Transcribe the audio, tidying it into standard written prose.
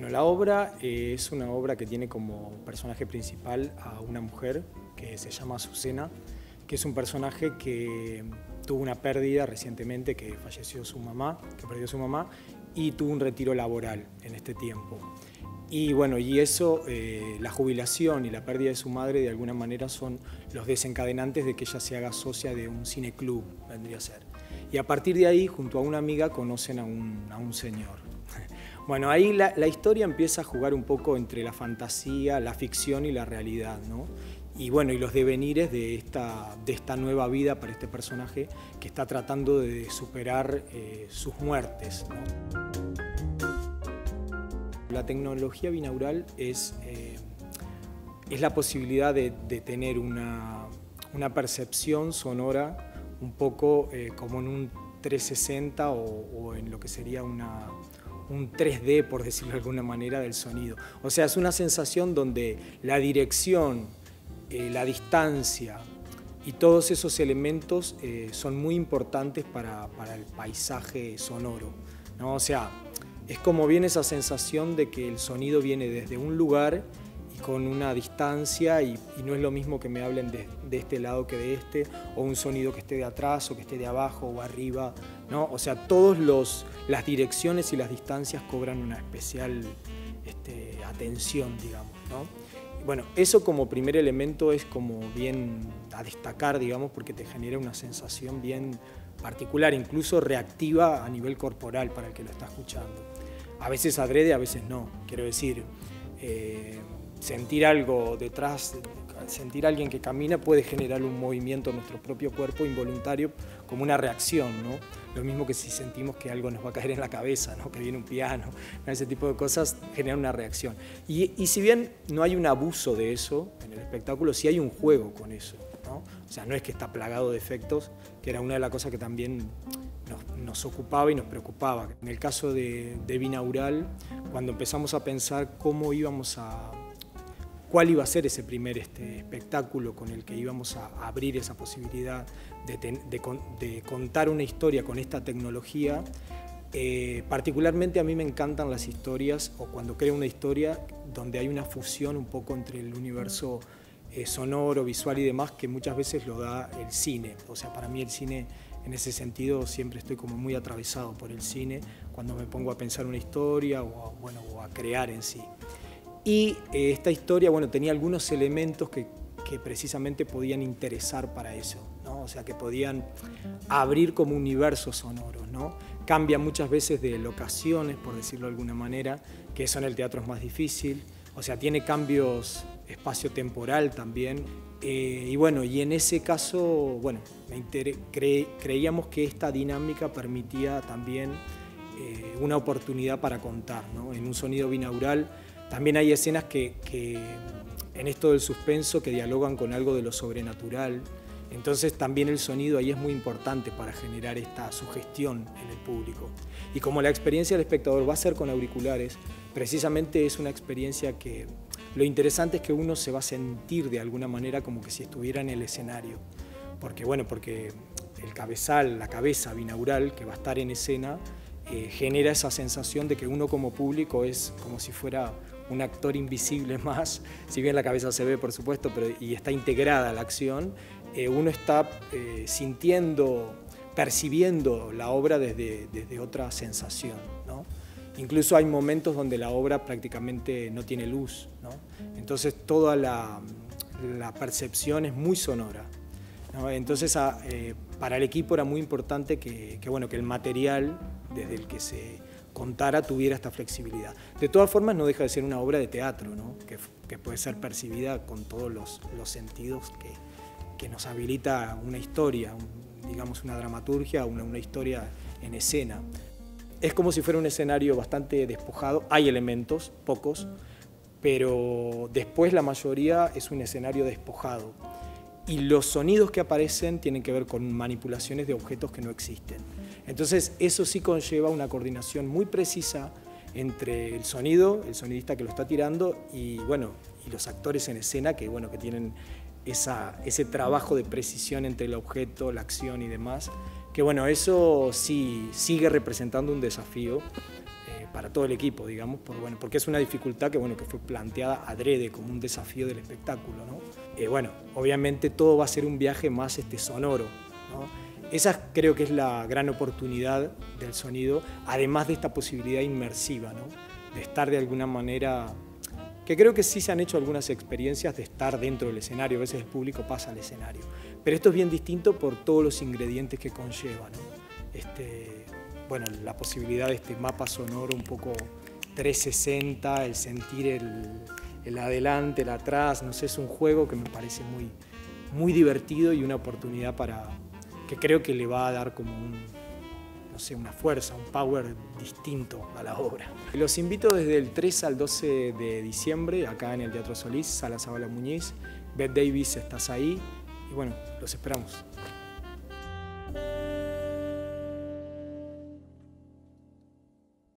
Bueno, la obra es una obra que tiene como personaje principal a una mujer que se llama Azucena, que es un personaje que tuvo una pérdida recientemente, que falleció su mamá, que perdió su mamá, y tuvo un retiro laboral en este tiempo. Y bueno, y eso, la jubilación y la pérdida de su madre de alguna manera son los desencadenantes de que ella se haga socia de un cineclub, vendría a ser. Y a partir de ahí, junto a una amiga, conocen a un señor. Bueno, ahí la historia empieza a jugar un poco entre la fantasía, la ficción y la realidad, ¿no? Y bueno, y los devenires de esta nueva vida para este personaje que está tratando de superar sus muertes, ¿no? La tecnología binaural es la posibilidad de tener una percepción sonora un poco como en un 360 o en lo que sería un 3D, por decirlo de alguna manera, del sonido. O sea, es una sensación donde la dirección, la distancia y todos esos elementos son muy importantes para el paisaje sonoro, ¿no? O sea, es como viene esa sensación de que el sonido viene desde un lugar y con una distancia y no es lo mismo que me hablen de este lado que de este, o un sonido que esté de atrás o que esté de abajo o arriba, ¿no? O sea, todas las direcciones y las distancias cobran una especial atención, digamos, ¿no? Y bueno, eso como primer elemento es como bien a destacar, digamos, porque te genera una sensación bien particular, incluso reactiva a nivel corporal para el que lo está escuchando. A veces adrede, a veces no. Quiero decir, sentir algo detrás, sentir a alguien que camina puede generar un movimiento en nuestro propio cuerpo involuntario como una reacción, ¿no? Lo mismo que si sentimos que algo nos va a caer en la cabeza, ¿no? Que viene un piano, ¿no? Ese tipo de cosas generan una reacción. Y si bien no hay un abuso de eso en el espectáculo, sí hay un juego con eso, ¿no? O sea, no es que está plagado de efectos, que era una de las cosas que también nos ocupaba y nos preocupaba. En el caso de Binaural, cuando empezamos a pensar cuál iba a ser ese primer espectáculo con el que íbamos a abrir esa posibilidad de contar una historia con esta tecnología, particularmente a mí me encantan las historias, o cuando creo una historia donde hay una fusión un poco entre el universo sonoro, visual y demás, que muchas veces lo da el cine. O sea, para mí el cine, en ese sentido, siempre estoy como muy atravesado por el cine cuando me pongo a pensar una historia o a crear en sí. Y esta historia, bueno, tenía algunos elementos que precisamente podían interesar para eso, ¿no? O sea, que podían abrir como universos sonoros, ¿no? Cambia muchas veces de locaciones, por decirlo de alguna manera, que eso en el teatro es más difícil. O sea, tiene cambios espacio-temporal también. Y bueno, y en ese caso, bueno, creíamos que esta dinámica permitía también una oportunidad para contar, ¿no? En un sonido binaural también hay escenas que en esto del suspenso que dialogan con algo de lo sobrenatural. Entonces también el sonido ahí es muy importante para generar esta sugestión en el público. Y como la experiencia del espectador va a ser con auriculares, precisamente es una experiencia que lo interesante es que uno se va a sentir de alguna manera como que si estuviera en el escenario. Porque el cabezal, la cabeza binaural que va a estar en escena, genera esa sensación de que uno como público es como si fuera un actor invisible más, si bien la cabeza se ve por supuesto, y está integrada a la acción, uno está sintiendo, percibiendo la obra desde otra sensación, ¿no? Incluso hay momentos donde la obra prácticamente no tiene luz, ¿no? Entonces toda la percepción es muy sonora, ¿no? Entonces para el equipo era muy importante que el material desde el que se contara tuviera esta flexibilidad. De todas formas no deja de ser una obra de teatro, ¿no? que puede ser percibida con todos los sentidos que nos habilita una historia, digamos una dramaturgia, una historia en escena. Es como si fuera un escenario bastante despojado, hay elementos, pocos, pero después la mayoría es un escenario despojado. Y los sonidos que aparecen tienen que ver con manipulaciones de objetos que no existen. Entonces eso sí conlleva una coordinación muy precisa entre el sonido, el sonidista que lo está tirando y los actores en escena que tienen ese trabajo de precisión entre el objeto, la acción y demás, que eso sí sigue representando un desafío para todo el equipo, digamos, porque es una dificultad que fue planteada adrede como un desafío del espectáculo, ¿no? Obviamente todo va a ser un viaje más sonoro, ¿no? Esa creo que es la gran oportunidad del sonido, además de esta posibilidad inmersiva, ¿no? De estar de alguna manera, que creo que sí se han hecho algunas experiencias de estar dentro del escenario, a veces el público pasa al escenario, pero esto es bien distinto por todos los ingredientes que conlleva, ¿no? La posibilidad de este mapa sonoro un poco 360, el sentir el adelante, el atrás, no sé, es un juego que me parece muy, muy divertido y una oportunidad que creo que le va a dar como una fuerza, un power distinto a la obra. Los invito desde el 3 al 12 de diciembre, acá en el Teatro Solís, Sala Zabala Muñiz. Bette Davis, estás ahí y los esperamos.